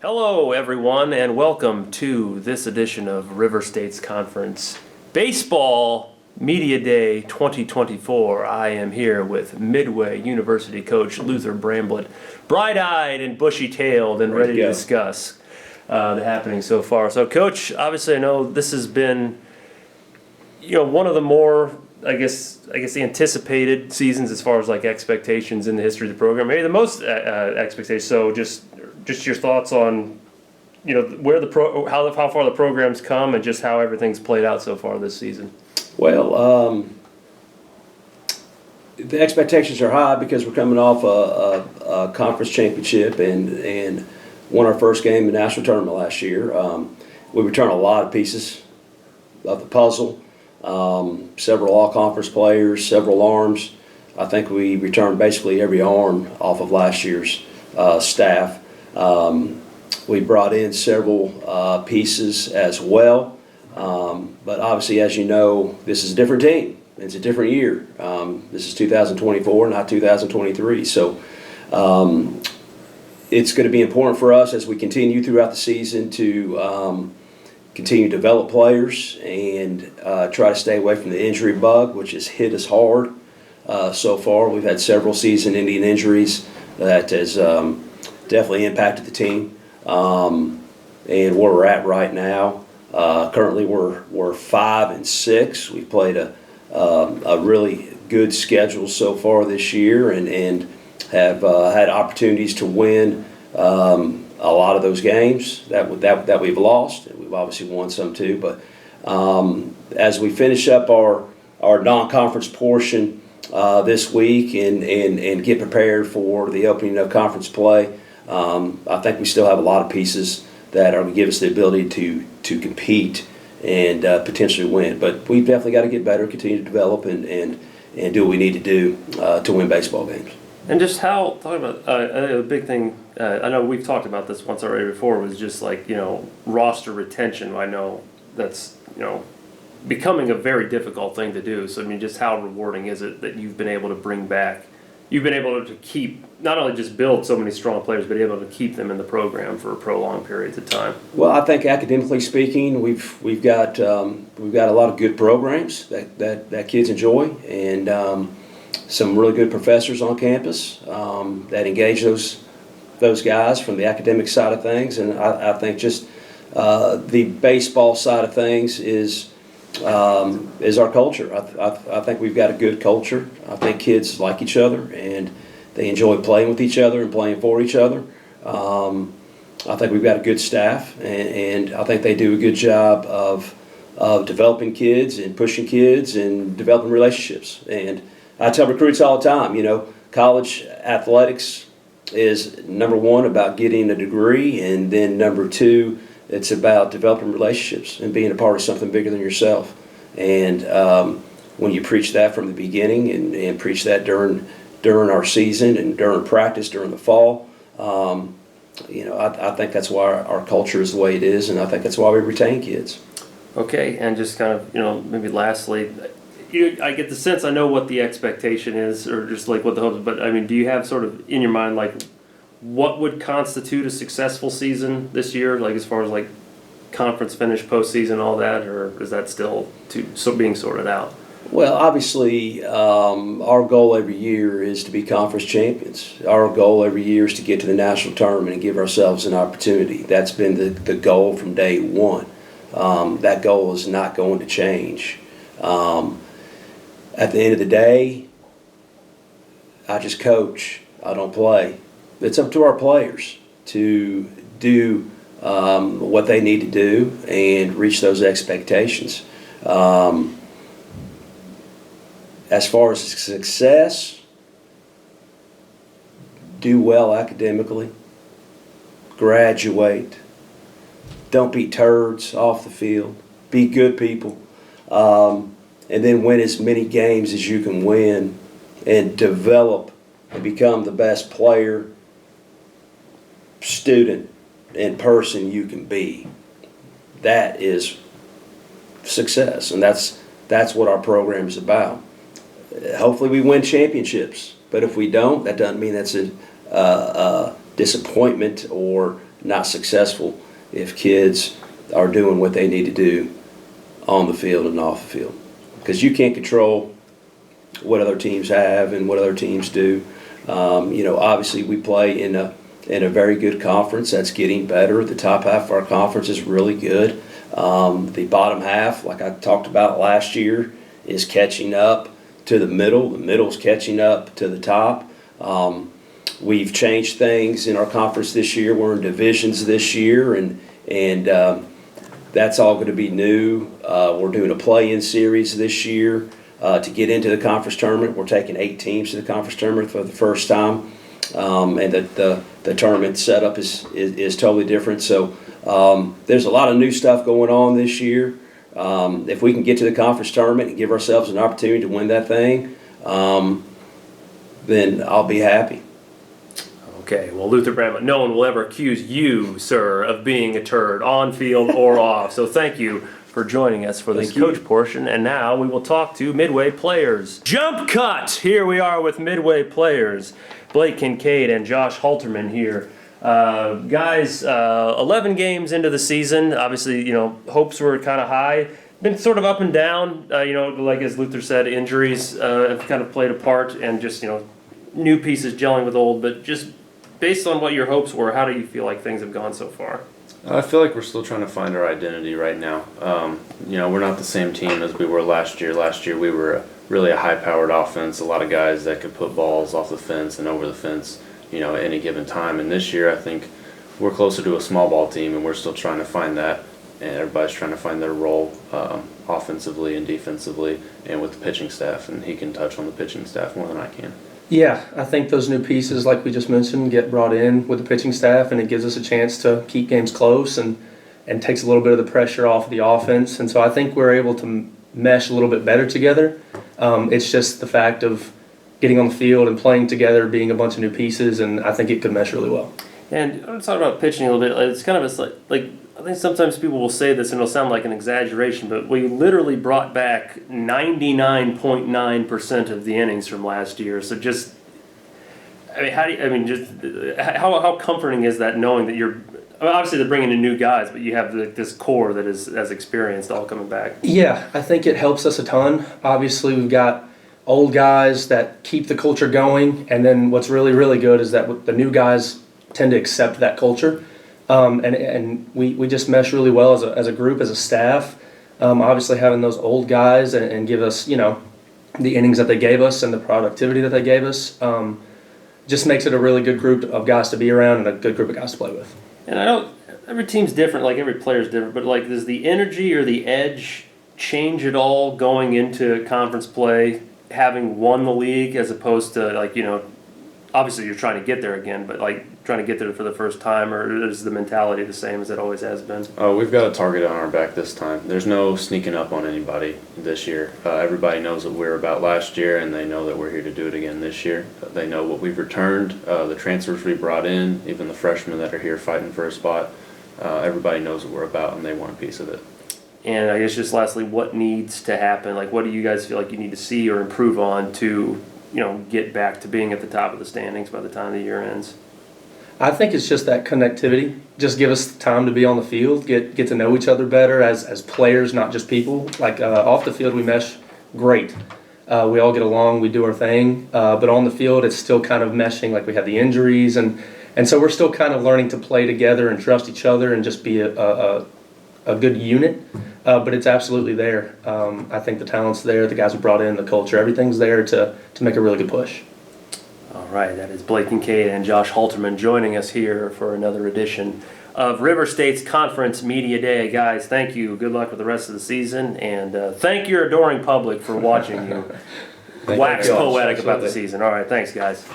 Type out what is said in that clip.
Hello, everyone, and welcome to this edition of River States Conference Baseball Media Day 2024. I am here with Midway University coach Luther Bramblett, bright-eyed and bushy-tailed and ready to discuss the happening so far. So, Coach, obviously I know this has been, one of the more, I guess the anticipated seasons as far as like expectations in the history of the program. Maybe the most expectations. So just your thoughts on, where how far the program's come and just how everything's played out so far this season. Well, the expectations are high because we're coming off a conference championship and won our first game in the national tournament last year. We returned a lot of pieces of the puzzle. Several all-conference players, several arms. I think we returned basically every arm off of last year's staff. We brought in several pieces as well. But obviously, as you know, this is a different team. It's a different year. This is 2024, not 2023. So it's going to be important for us as we continue throughout the season to continue to develop players and try to stay away from the injury bug, which has hit us hard so far. We've had several season-ending injuries that has definitely impacted the team. And where we're at right now, currently we're 5-6. We've played a really good schedule so far this year and have had opportunities to win a lot of those games that we've lost. We've obviously won some too, but as we finish up our non-conference portion this week and get prepared for the opening of conference play, I think we still have a lot of pieces that are going to give us the ability to compete and potentially win. But we've definitely got to get better, continue to develop, and do what we need to do to win baseball games. And just talking about a big thing, I know we've talked about this once already before, was just like, roster retention. I know that's, becoming a very difficult thing to do. So, I mean, just how rewarding is it that you've been able to bring back, you've been able to keep, not only just build so many strong players, but able to keep them in the program for prolonged periods of time? Well, I think academically speaking, we've got a lot of good programs that kids enjoy, and some really good professors on campus that engage those guys from the academic side of things. And I think just the baseball side of things is our culture. I think we've got a good culture. I think kids like each other and they enjoy playing with each other and playing for each other. I think we've got a good staff, and I think they do a good job of developing kids and pushing kids and developing relationships. And I tell recruits all the time, college athletics is number one about getting a degree, and then number two, it's about developing relationships and being a part of something bigger than yourself. And when you preach that from the beginning and preach that during our season and during practice during the fall, I think that's why our culture is the way it is, and I think that's why we retain kids. Okay, and just kind of, maybe lastly, I get the sense, I know what the expectation is, or just like what the hopes, but I mean, do you have sort of in your mind, like, what would constitute a successful season this year, like as far as like conference finish, postseason, all that, or is that still being sorted out? Well, obviously, our goal every year is to be conference champions. Our goal every year is to get to the national tournament and give ourselves an opportunity. That's been the goal from day one. That goal is not going to change. At the end of the day, I just coach. I don't play. It's up to our players to do what they need to do and reach those expectations. As far as success, do well academically, graduate, don't be turds off the field, be good people, and then win as many games as you can win and develop and become the best player, student, and person you can be. That is success, and that's what our program is about. Hopefully we win championships, but if we don't, that doesn't mean that's a disappointment or not successful if kids are doing what they need to do on the field and off the field. Because you can't control what other teams have and what other teams do. Obviously we play in a very good conference that's getting better. The top half of our conference is really good. The bottom half, like I talked about last year, is catching up to the middle. The middle's catching up to the top. We've changed things in our conference this year. We're in divisions this year, and that's all going to be new. We're doing a play-in series this year to get into the conference tournament. We're taking 8 teams to the conference tournament for the first time, and the tournament setup is totally different. So there's a lot of new stuff going on this year. If we can get to the conference tournament and give ourselves an opportunity to win that thing, then I'll be happy. Okay, well, Luther Bramlett, no one will ever accuse you, sir, of being a turd on field or off. So thank you for joining us for this coach portion. And now we will talk to Midway players. Jump cut! Here we are with Midway players. Blake Kincaid and Josh Halterman here. Guys, 11 games into the season. Obviously, hopes were kind of high. Been sort of up and down. Like as Luther said, injuries have kind of played a part, and just, new pieces gelling with old. But just based on what your hopes were, how do you feel like things have gone so far? I feel like we're still trying to find our identity right now. We're not the same team as we were last year. Last year we were really a high-powered offense, a lot of guys that could put balls off the fence and over the fence, at any given time. And this year I think we're closer to a small ball team, and we're still trying to find that. And everybody's trying to find their role offensively and defensively, and with the pitching staff. And he can touch on the pitching staff more than I can. Yeah, I think those new pieces, like we just mentioned, get brought in with the pitching staff, and it gives us a chance to keep games close and takes a little bit of the pressure off of the offense. And so I think we're able to mesh a little bit better together. It's just the fact of getting on the field and playing together, being a bunch of new pieces, and I think it could mesh really well. And I'm talking about pitching a little bit. It's kind of like I think sometimes people will say this and it'll sound like an exaggeration, but we literally brought back 99.9% of the innings from last year. So just, how comforting is that, knowing that obviously they're bringing in new guys, but you have this core that is as experienced all coming back? Yeah, I think it helps us a ton. Obviously, we've got old guys that keep the culture going, and then what's really, really good is that the new guys tend to accept that culture. And we just mesh really well as a group, as a staff. Obviously, having those old guys and give us, the innings that they gave us and the productivity that they gave us, just makes it a really good group of guys to be around and a good group of guys to play with. And every team's different, like every player's different, but like, does the energy or the edge change at all going into conference play, having won the league, as opposed to obviously you're trying to get there again, but trying to get there for the first time, or is the mentality the same as it always has been? We've got a target on our back this time. There's no sneaking up on anybody this year. Everybody knows what we were about last year, and they know that we're here to do it again this year. They know what we've returned, the transfers we brought in, even the freshmen that are here fighting for a spot. Everybody knows what we're about, and they want a piece of it. And I guess just lastly, what needs to happen? What do you guys feel like you need to see or improve on to get back to being at the top of the standings by the time the year ends? I think it's just that connectivity. Just give us time to be on the field, get to know each other better as players, not just people. Off the field, we mesh great. We all get along, we do our thing. But on the field, it's still kind of meshing. We have the injuries, and so we're still kind of learning to play together and trust each other and just be a good unit. But it's absolutely there. I think the talent's there, the guys we brought in, the culture, everything's there to make a really good push. All right, that is Blake Kincaid and Josh Halterman joining us here for another edition of River State's Conference Media Day. Guys, thank you. Good luck with the rest of the season, and thank your adoring public for watching you wax poetic about the season. All right, thanks, guys.